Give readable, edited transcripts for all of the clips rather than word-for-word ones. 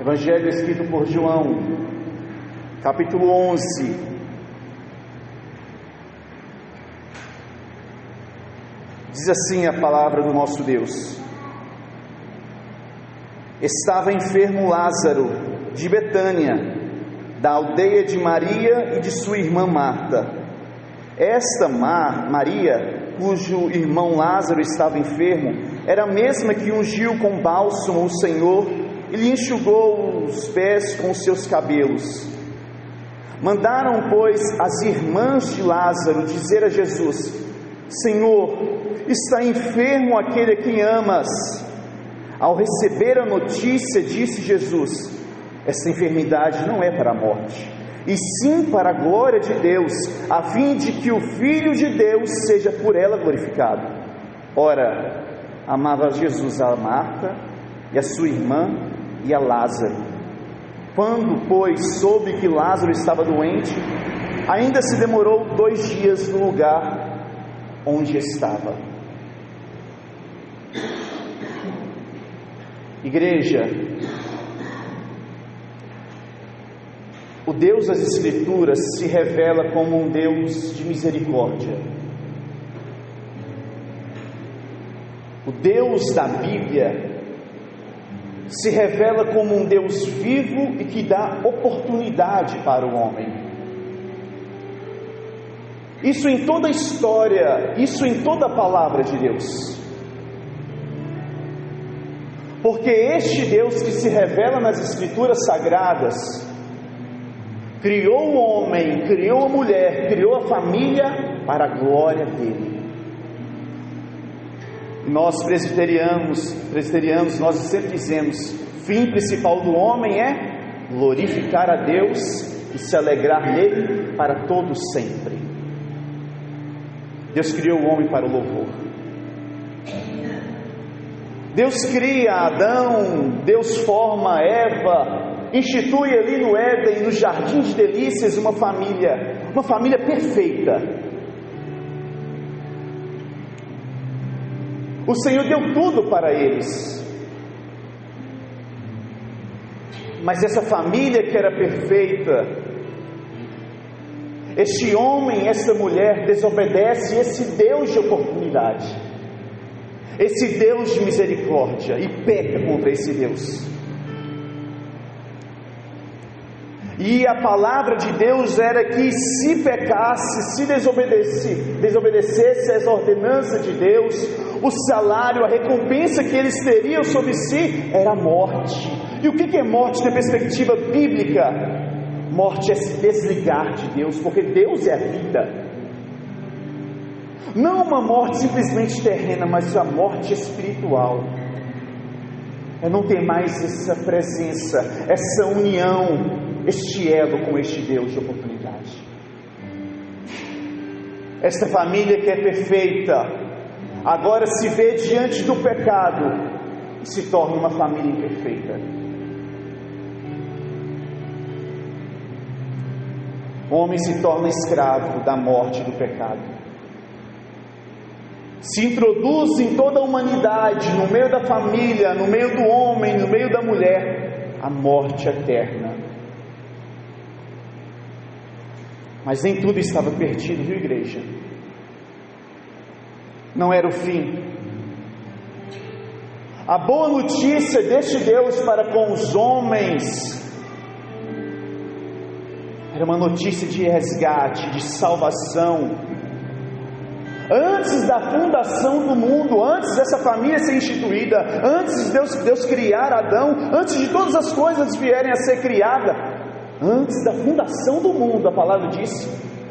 Evangelho escrito por João, capítulo 11. Diz assim a palavra do nosso Deus: Estava enfermo Lázaro, de Betânia, da aldeia de Maria e de sua irmã Marta. Esta Maria, cujo irmão Lázaro estava enfermo, era a mesma que ungiu com bálsamo o Senhor e lhe enxugou os pés com os seus cabelos. Mandaram, pois, as irmãs de Lázaro dizer a Jesus: Senhor, está enfermo aquele a quem amas. Ao receber a notícia, disse Jesus: esta enfermidade não é para a morte, e sim para a glória de Deus, a fim de que o Filho de Deus seja por ela glorificado. Ora, amava Jesus a Marta e a sua irmã e a Lázaro. Quando, pois, soube que Lázaro estava doente, ainda se demorou 2 dias no lugar onde estava. Igreja, o Deus das Escrituras se revela como um Deus de misericórdia. O Deus da Bíblia se revela como um Deus vivo e que dá oportunidade para o homem. Isso em toda a história, isso em toda a palavra de Deus. Porque este Deus que se revela nas Escrituras Sagradas criou o homem, criou a mulher, criou a família para a glória dele. Nós presbiterianos, nós sempre dizemos: o fim principal do homem é glorificar a Deus e se alegrar nele para todo sempre. Deus criou o homem para o louvor. Deus cria Adão, Deus forma Eva, institui ali no Éden, no jardim de delícias, uma família perfeita. O Senhor deu tudo para eles, mas essa família que era perfeita, este homem, esta mulher desobedece esse Deus de oportunidade, esse Deus de misericórdia, e peca contra esse Deus. E a palavra de Deus era que se pecasse, se desobedecesse às ordenanças de Deus, o salário, a recompensa que eles teriam sobre si era a morte. E o que é morte na perspectiva bíblica? Morte é se desligar de Deus, porque Deus é a vida. Não uma morte simplesmente terrena, mas a morte espiritual. É não ter mais essa presença, essa união, este elo com este Deus de oportunidade. Esta família que é perfeita, agora se vê diante do pecado e se torna uma família imperfeita. O homem se torna escravo da morte e do pecado. Se introduz em toda a humanidade, no meio da família, no meio do homem, no meio da mulher, a morte eterna. Mas nem tudo estava perdido, viu, igreja? Não era o fim. A boa notícia deste Deus para com os homens era uma notícia de resgate, de salvação. Antes da fundação do mundo, antes dessa família ser instituída, antes de Deus criar Adão, antes de todas as coisas vierem a ser criadas, antes da fundação do mundo, a palavra diz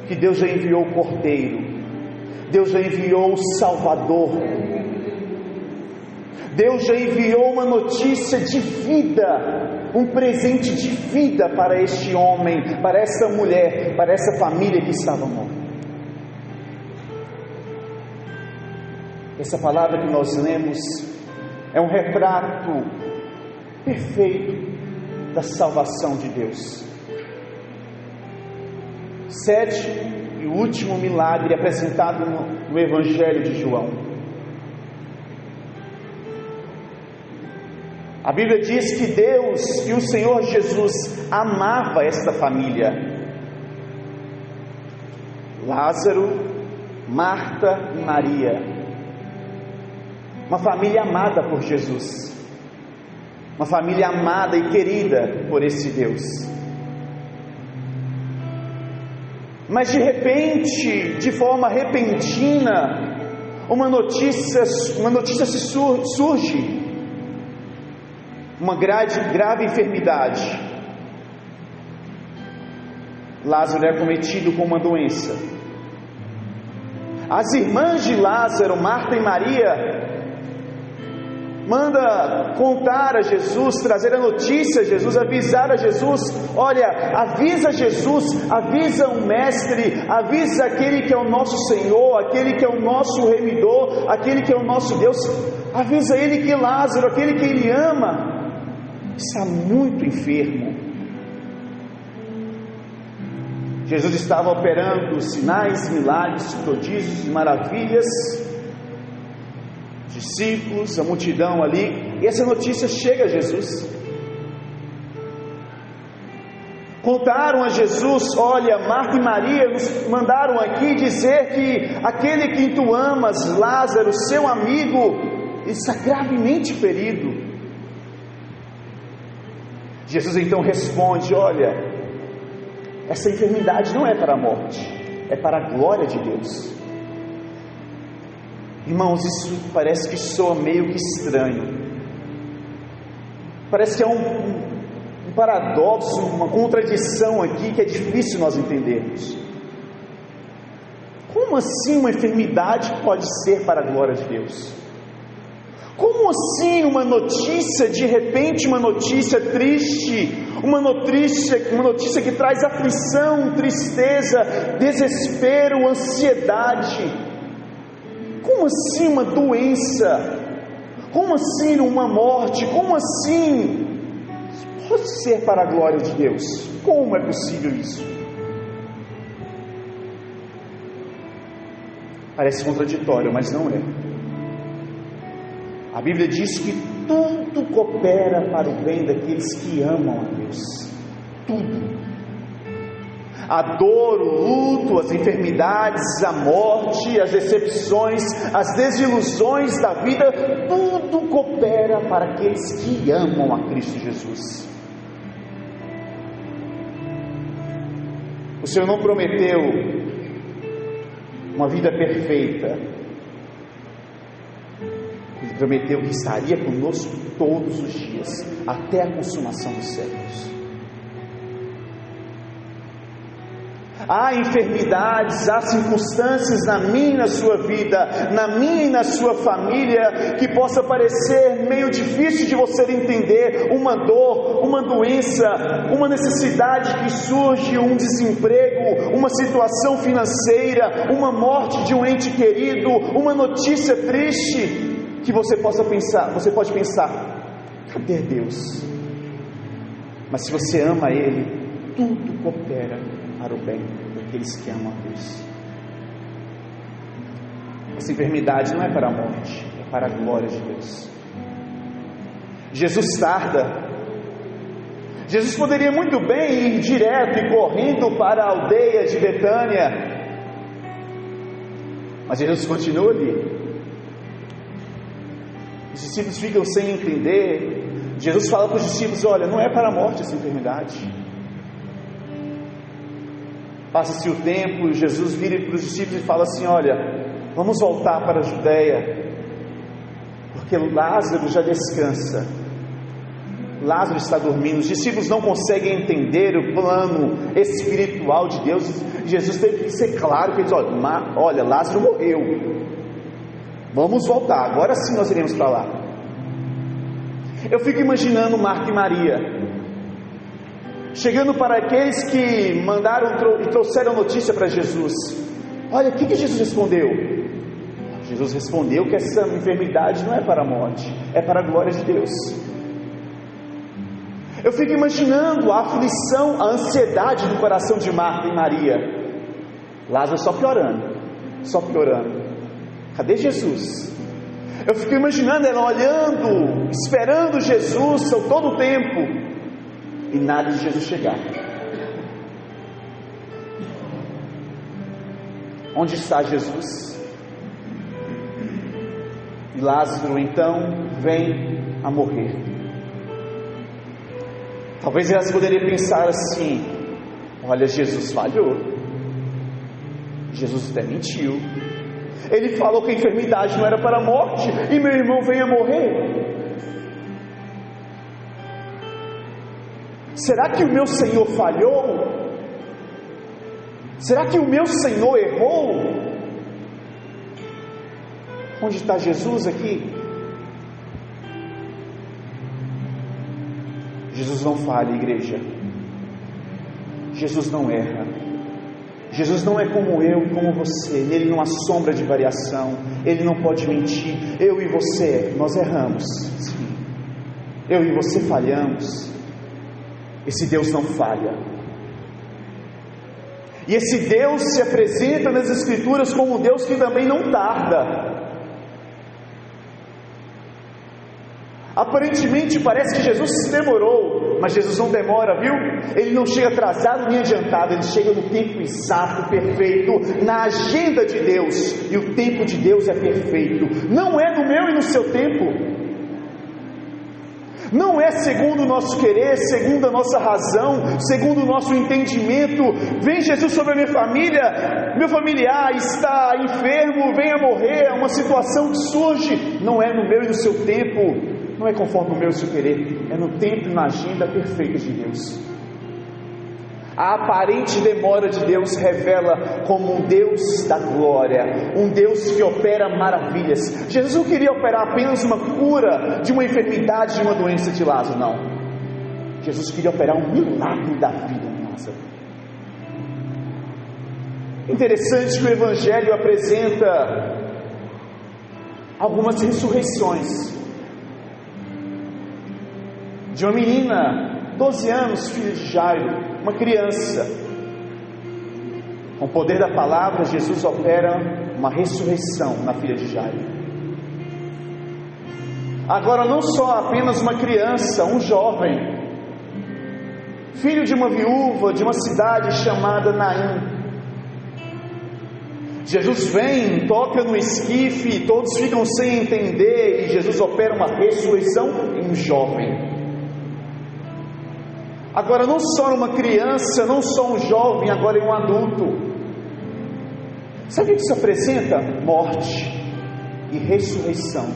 que Deus já enviou o Cordeiro, Deus já enviou o Salvador, Deus já enviou uma notícia de vida, um presente de vida para este homem, para essa mulher, para essa família que estava morta. Essa palavra que nós lemos é um retrato perfeito da salvação de Deus. 7º e último milagre apresentado no Evangelho de João. A Bíblia diz que Deus, que o Senhor Jesus amava esta família. Lázaro, Marta e Maria. Uma família amada por Jesus. Uma família amada e querida por esse Deus. Mas de repente, de forma repentina, uma notícia surge. Uma grave enfermidade. Lázaro é acometido com uma doença. As irmãs de Lázaro, Marta e Maria, manda contar a Jesus, trazer a notícia a Jesus, avisar a Jesus: olha, avisa Jesus, avisa o Mestre, avisa aquele que é o nosso Senhor, aquele que é o nosso remidor, aquele que é o nosso Deus, avisa ele que Lázaro, aquele que ele ama, está muito enfermo. Jesus estava operando sinais, milagres, prodígios, maravilhas, discípulos, a multidão ali, e essa notícia chega a Jesus. Contaram a Jesus: olha, Marta e Maria nos mandaram aqui dizer que aquele que tu amas, Lázaro, seu amigo, está gravemente ferido. Jesus então responde: olha, essa enfermidade não é para a morte, é para a glória de Deus. Irmãos, isso parece que soa meio que estranho. Parece que é um paradoxo, uma contradição aqui que é difícil nós entendermos. Como assim uma enfermidade pode ser para a glória de Deus? Como assim uma notícia, de repente uma notícia triste, uma notícia que traz aflição, tristeza, desespero, ansiedade? Como assim uma doença? Como assim uma morte? Como assim? Pode ser para a glória de Deus? Como é possível isso? Parece contraditório, mas não é. A Bíblia diz que tudo coopera para o bem daqueles que amam a Deus. Tudo. A dor, o luto, as enfermidades, a morte, as decepções, as desilusões da vida, tudo coopera para aqueles que amam a Cristo Jesus. O Senhor não prometeu uma vida perfeita. Ele prometeu que estaria conosco todos os dias, até a consumação dos séculos. Há enfermidades, há circunstâncias na minha e na sua vida, na minha e na sua família, que possa parecer meio difícil de você entender, uma dor, uma doença, uma necessidade que surge, um desemprego, uma situação financeira, uma morte de um ente querido, uma notícia triste, que você pode pensar: cadê Deus? Mas se você ama Ele, tudo coopera para o bem daqueles que amam a Deus. Essa enfermidade não é para a morte, é para a glória de Deus. Jesus tarda. Jesus poderia muito bem ir direto e correndo para a aldeia de Betânia, mas Jesus continua ali. Os discípulos ficam sem entender. Jesus fala para os discípulos: olha, não é para a morte essa enfermidade. Passa-se o tempo, Jesus vira para os discípulos e fala assim: olha, vamos voltar para a Judeia, porque Lázaro já descansa. Lázaro está dormindo. Os discípulos não conseguem entender o plano espiritual de Deus. Jesus teve que ser claro, que eles: olha, Lázaro morreu, vamos voltar, agora sim nós iremos para lá. Eu fico imaginando Marta e Maria chegando para aqueles que mandaram e trouxeram notícia para Jesus. Olha, o que Jesus respondeu? Jesus respondeu que essa enfermidade não é para a morte, é para a glória de Deus. Eu fico imaginando a aflição, a ansiedade do coração de Marta e Maria. Lázaro só piorando. Cadê Jesus? Eu fico imaginando ela olhando, esperando Jesus todo o tempo, e nada de Jesus chegar. Onde está Jesus? E Lázaro então vem a morrer. Talvez elas poderiam pensar assim: olha, Jesus falhou, Jesus até mentiu, ele falou que a enfermidade não era para a morte, e meu irmão vem a morrer. Será que o meu Senhor falhou? Será que o meu Senhor errou? Onde está Jesus aqui? Jesus não falha, igreja. Jesus não erra. Jesus não é como eu e como você. Nele não há sombra de variação. Ele não pode mentir. Eu e você, nós erramos, sim. Eu e você falhamos. Esse Deus não falha. E esse Deus se apresenta nas Escrituras como um Deus que também não tarda. Aparentemente parece que Jesus se demorou, mas Jesus não demora, viu? Ele não chega atrasado nem adiantado, ele chega no tempo exato, perfeito, na agenda de Deus. E o tempo de Deus é perfeito. Não é no meu e no seu tempo. Não é segundo o nosso querer, segundo a nossa razão, segundo o nosso entendimento. Vem Jesus sobre a minha família, meu familiar está enfermo, venha morrer, uma situação que surge. Não é no meu e no seu tempo, não é conforme o meu e o seu querer, é no tempo e na agenda perfeita de Deus. A aparente demora de Deus revela como um Deus da glória, um Deus que opera maravilhas. Jesus não queria operar apenas uma cura de uma enfermidade, de uma doença de Lázaro, não. Jesus queria operar um milagre da vida de Lázaro. Interessante que o Evangelho apresenta algumas ressurreições de uma menina, 12 anos, filha de Jairo, uma criança. Com o poder da palavra, Jesus opera uma ressurreição na filha de Jairo. Agora, não só apenas uma criança, um jovem, filho de uma viúva de uma cidade chamada Naim. Jesus vem, toca no esquife, todos ficam sem entender, e Jesus opera uma ressurreição em um jovem. Agora, não só uma criança, não só um jovem, agora é um adulto. Sabe o que isso apresenta? Morte e ressurreição.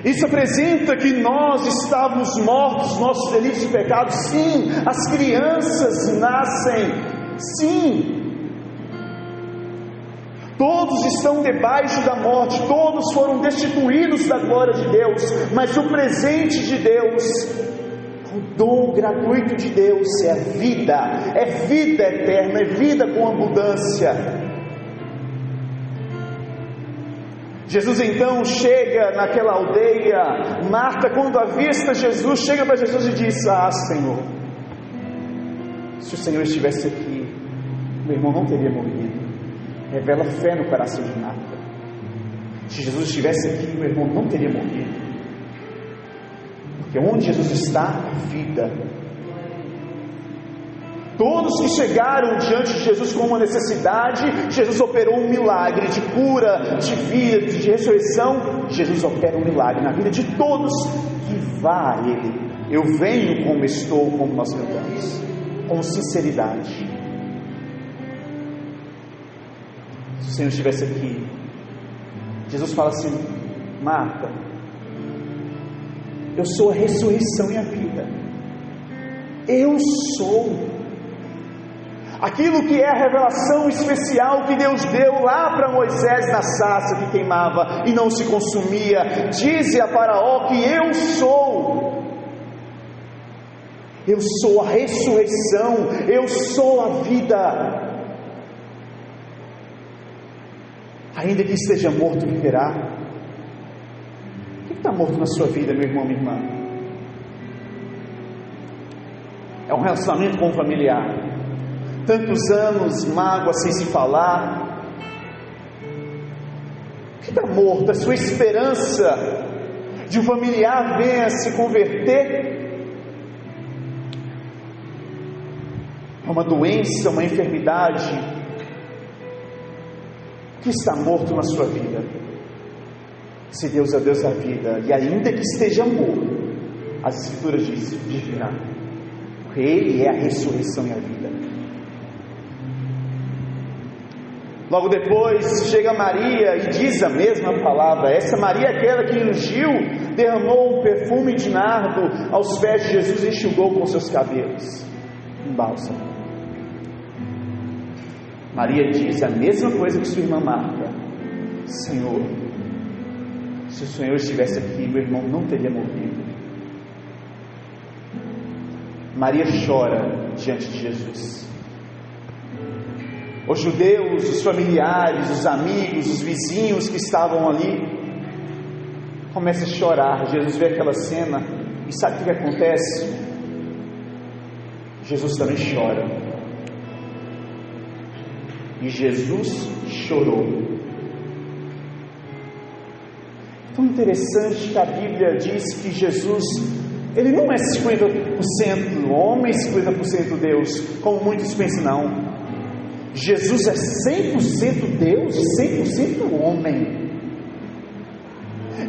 Isso apresenta que nós estávamos mortos, nossos delitos e pecados. Sim, as crianças nascem. Sim, todos estão debaixo da morte, todos foram destituídos da glória de Deus, mas o presente de Deus, o dom gratuito de Deus é vida eterna, é vida com abundância. Jesus então chega naquela aldeia. Marta, quando avista Jesus, chega para Jesus e diz: ah, Senhor, se o Senhor estivesse aqui, meu irmão não teria morrido. Revela fé no coração de Marta. Se Jesus estivesse aqui, meu irmão não teria morrido. Porque onde Jesus está, é vida. Todos que chegaram diante de Jesus com uma necessidade, Jesus operou um milagre de cura, de vida, de ressurreição. Jesus opera um milagre na vida de todos que vá a Ele. Eu venho como estou, como nós cantamos, com sinceridade. Se o Senhor estivesse aqui, Jesus fala assim: Marta, eu sou a ressurreição e a vida. Eu sou aquilo que é a revelação especial que Deus deu lá para Moisés na sarça que queimava e não se consumia. Dize a Faraó que eu sou. Eu sou a ressurreição, eu sou a vida. Ainda que esteja morto, viverá. O que está morto na sua vida, meu irmão, minha irmã? É um relacionamento com o familiar. Tantos anos, mágoa sem se falar. está morto, a sua esperança de um familiar venha a se converter a uma doença, uma enfermidade, que está morto na sua vida. Se Deus é Deus da vida, e ainda que esteja morto, as Escrituras dizem, viverá, porque Ele é a ressurreição e a vida. Logo depois chega Maria e diz a mesma palavra. Essa Maria é aquela que ungiu, derramou um perfume de nardo aos pés de Jesus e enxugou com seus cabelos um bálsamo. Maria diz a mesma coisa que sua irmã Marta: Senhor, se o Senhor estivesse aqui, meu irmão não teria morrido. Maria chora diante de Jesus. Os judeus, os familiares, os amigos, os vizinhos que estavam ali começam a chorar. Jesus vê aquela cena e sabe o que acontece? Jesus também chora. E Jesus chorou. Tão interessante que a Bíblia diz que Jesus, Ele não é 50% homem, 50% Deus, como muitos pensam, não. Jesus é 100% Deus e 100% homem.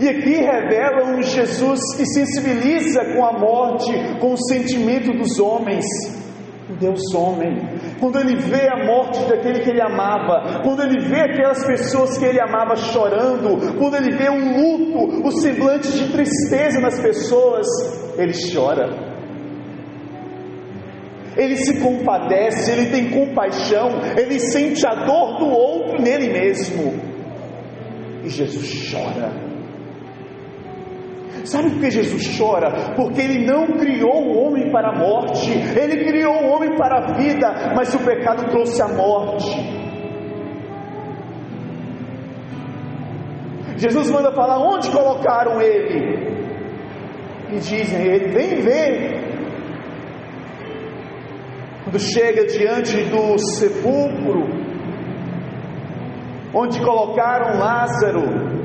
E aqui revela um Jesus que sensibiliza com a morte, com o sentimento dos homens. Deus homem, quando Ele vê a morte daquele que Ele amava, quando Ele vê aquelas pessoas que Ele amava chorando, quando Ele vê o luto, o semblante de tristeza nas pessoas, Ele chora. Ele se compadece, Ele tem compaixão, Ele sente a dor do outro nele mesmo. E Jesus chora. Sabe por que Jesus chora? Porque Ele não criou o homem para a morte, Ele criou o homem para a vida, mas o pecado trouxe a morte. Jesus manda falar onde colocaram Ele, e dizem a Ele: vem ver. Quando chega diante do sepulcro, onde colocaram Lázaro,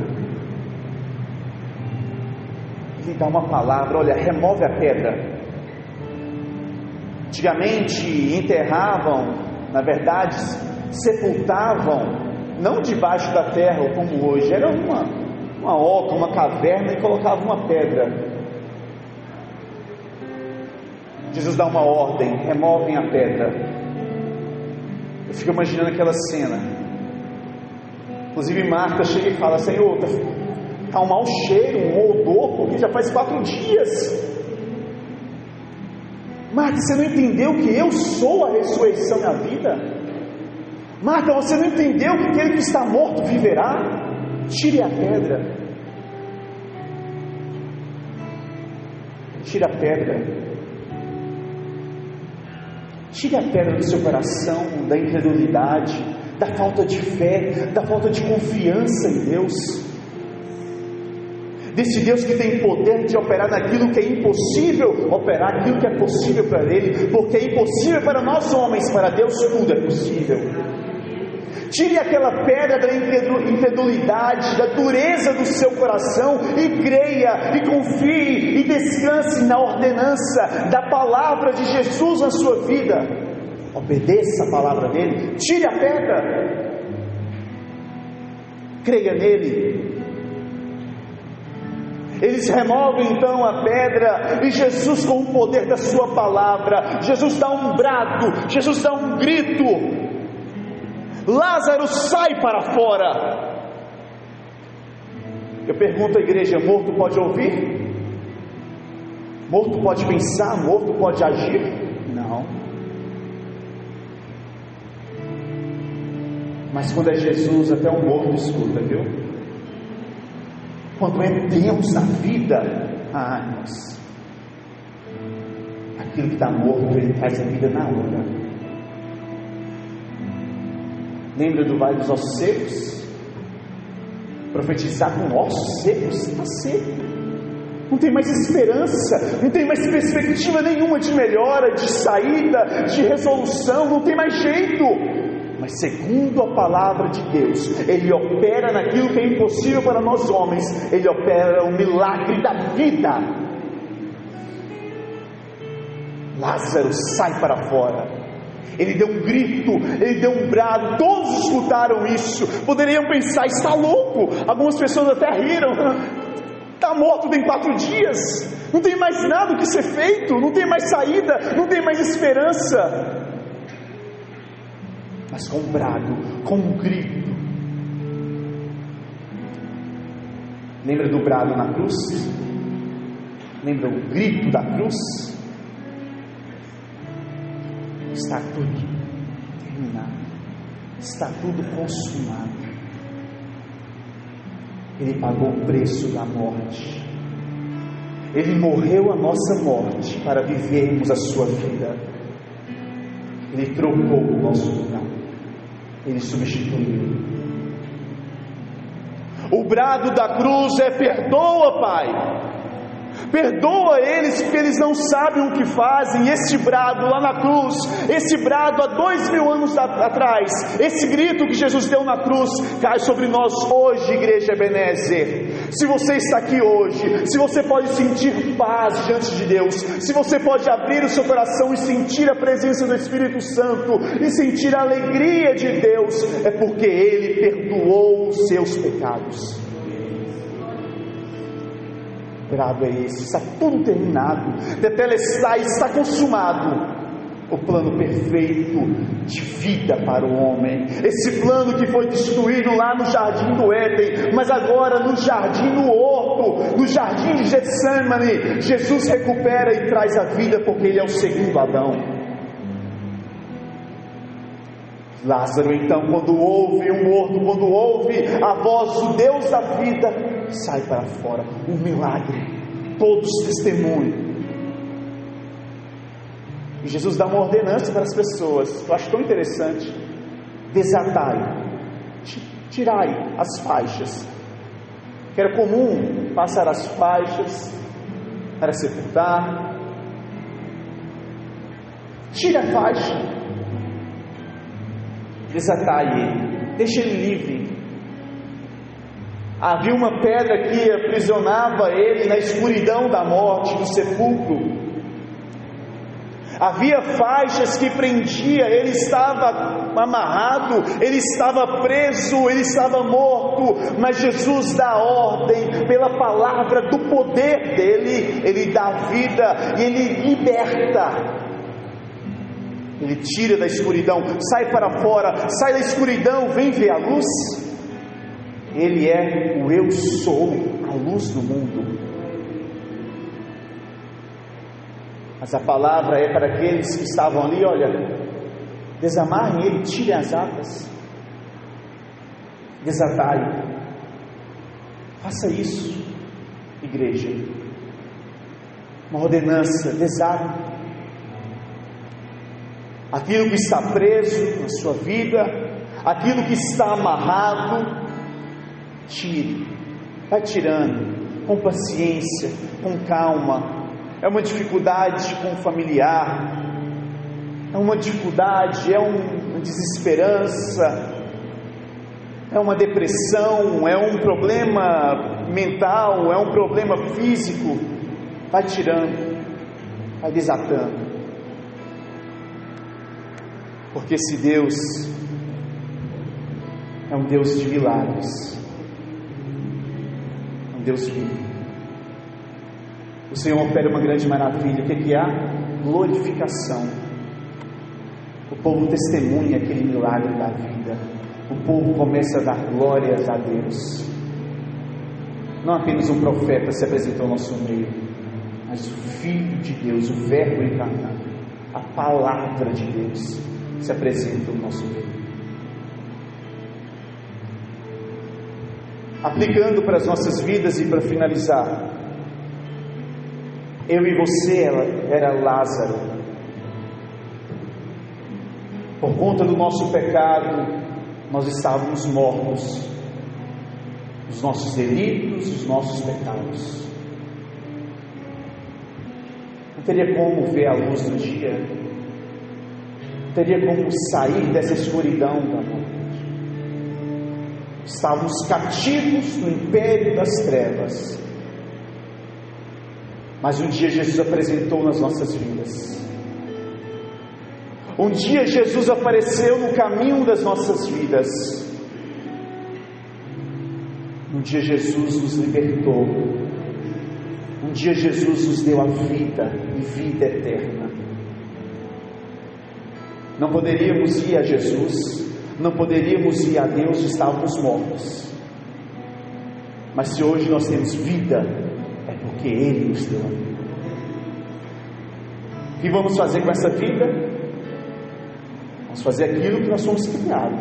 Ele dá uma palavra: olha, remove a pedra. Antigamente enterravam, na verdade, sepultavam, não debaixo da terra como hoje, era uma oca, uma caverna, e colocavam uma pedra. Jesus dá uma ordem: removem a pedra. Eu fico imaginando aquela cena. Inclusive Marta chega e fala: Senhor, está um mau cheiro, um odor, porque já faz 4 dias. Marta, você não entendeu que eu sou a ressurreição e a vida? Marta, você não entendeu que aquele que está morto viverá? Tire a pedra. Tire a pedra. Tire a pedra do seu coração, da incredulidade, da falta de fé, da falta de confiança em Deus. Desse Deus que tem poder de operar naquilo que é impossível, operar aquilo que é possível para Ele, porque é impossível para nós homens, para Deus tudo é possível. Tire aquela pedra da incredulidade, da dureza do seu coração, e creia, e confie, e descanse na ordenança da palavra de Jesus na sua vida. Obedeça a palavra dele. Tire a pedra, creia nele. Eles removem então a pedra, e Jesus, com o poder da sua palavra, Jesus dá um brado, Jesus dá um grito: Lázaro, sai para fora. Eu pergunto à igreja: morto pode ouvir? Morto pode pensar? Morto pode agir? Não. Mas quando é Jesus, até um morto escuta, viu? Quando é Deus na vida, irmãos, aquilo que está morto, Ele traz a vida na hora. Lembra do vale dos ossos secos? Profetizar com ossos secos, está seco. Não tem mais esperança, não tem mais perspectiva nenhuma de melhora, de saída, de resolução, não tem mais jeito. mas segundo a palavra de Deus, Ele opera naquilo que é impossível para nós homens. Ele opera o milagre da vida. Lázaro sai para fora. Ele deu um grito, ele deu um brado, todos escutaram isso. Poderiam pensar, está louco. Algumas pessoas até riram. Está morto tem 4 dias, não tem mais nada o que ser feito, não tem mais saída, não tem mais esperança. Mas com um brado, com um grito. Lembra do brado na cruz? Lembra o grito da cruz? Está tudo terminado, está tudo consumado. Ele pagou o preço da morte. Ele morreu a nossa morte para vivermos a sua vida. Ele trocou o nosso lugar. Ele substituiu. O brado da cruz é: perdoa, Pai. Perdoa eles, porque eles não sabem o que fazem. Este brado lá na cruz, esse brado há 2000 anos atrás, esse grito que Jesus deu na cruz, cai sobre nós hoje, Igreja Ebenezer. Se você está aqui hoje, se você pode sentir paz diante de Deus, se você pode abrir o seu coração e sentir a presença do Espírito Santo, e sentir a alegria de Deus, é porque Ele perdoou os seus pecados. Brado é esse, está tudo terminado, tetelestai, está consumado, o plano perfeito de vida para o homem, esse plano que foi destruído lá no jardim do Éden, mas agora no jardim, no horto, no jardim de Getsemane, Jesus recupera e traz a vida, porque Ele é o segundo Adão. Lázaro então, quando ouve o morto, quando ouve a voz do Deus da vida, sai para fora. Um milagre, todos testemunham. E Jesus dá uma ordenança para as pessoas, que eu acho tão interessante: desatai, tirai as faixas, que era comum passar as faixas para sepultar. Tira a faixa, desatai ele, deixa ele livre. Havia uma pedra que aprisionava ele na escuridão da morte, do sepulcro. Havia faixas que prendia, ele estava amarrado, ele estava preso, ele estava morto, mas Jesus dá ordem, pela palavra do poder dele, ele dá vida e ele liberta. Ele tira da escuridão, sai para fora, sai da escuridão, vem ver a luz. Ele é o eu sou, a luz do mundo. Mas a palavra é para aqueles que estavam ali: olha, desamarrem ele, tirem as atas, desatai. Faça isso, igreja. Uma ordenança: desate. Aquilo que está preso na sua vida, aquilo que está amarrado, tire, vai tirando, com paciência, com calma. É uma dificuldade com o familiar, é uma dificuldade, é uma desesperança, é uma depressão, é um problema mental, é um problema físico. Vai tirando, vai desatando, porque esse Deus é um Deus de milagres, Deus vive. O Senhor opera uma grande maravilha. O que há? Glorificação. O povo testemunha aquele milagre da vida. O povo começa a dar glórias a Deus. Não apenas um profeta se apresentou ao nosso meio, mas o Filho de Deus, o Verbo encarnado, a palavra de Deus, se apresenta ao nosso meio. Aplicando para as nossas vidas e para finalizar, eu e você era Lázaro. Por conta do nosso pecado, nós estávamos mortos, os nossos delitos, os nossos pecados. Não teria como ver a luz do dia. não teria como sair dessa escuridão da morte. Estávamos cativos no império das trevas. Mas um dia Jesus apresentou nas nossas vidas. Um dia Jesus apareceu no caminho das nossas vidas. Um dia Jesus nos libertou. Um dia Jesus nos deu a vida e vida eterna. Não poderíamos ir a Jesus, não poderíamos ir a Deus, estávamos mortos. Mas se hoje nós temos vida, é porque Ele nos deu a vida. O que vamos fazer com essa vida? Vamos fazer aquilo que nós somos criados,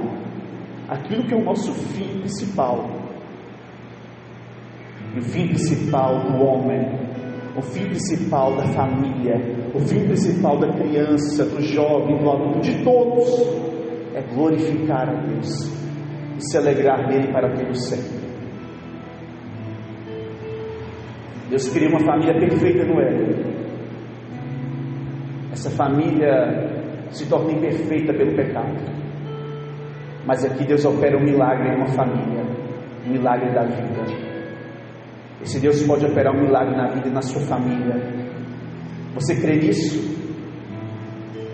aquilo que é o nosso fim principal. E o fim principal do homem, o fim principal da família, o fim principal da criança, do jovem, do adulto, de todos, é glorificar a Deus e se alegrar nele para todo sempre. Deus cria uma família perfeita no Éden. Essa família se torna imperfeita pelo pecado. Mas aqui Deus opera um milagre em uma família, um milagre da vida. Esse Deus pode operar um milagre na vida e na sua família. Você crê nisso?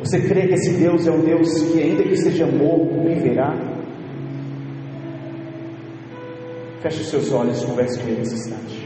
Você crê que esse Deus é um Deus que, ainda que esteja morto, viverá? Feche os seus olhos e converse com Ele nesse instante.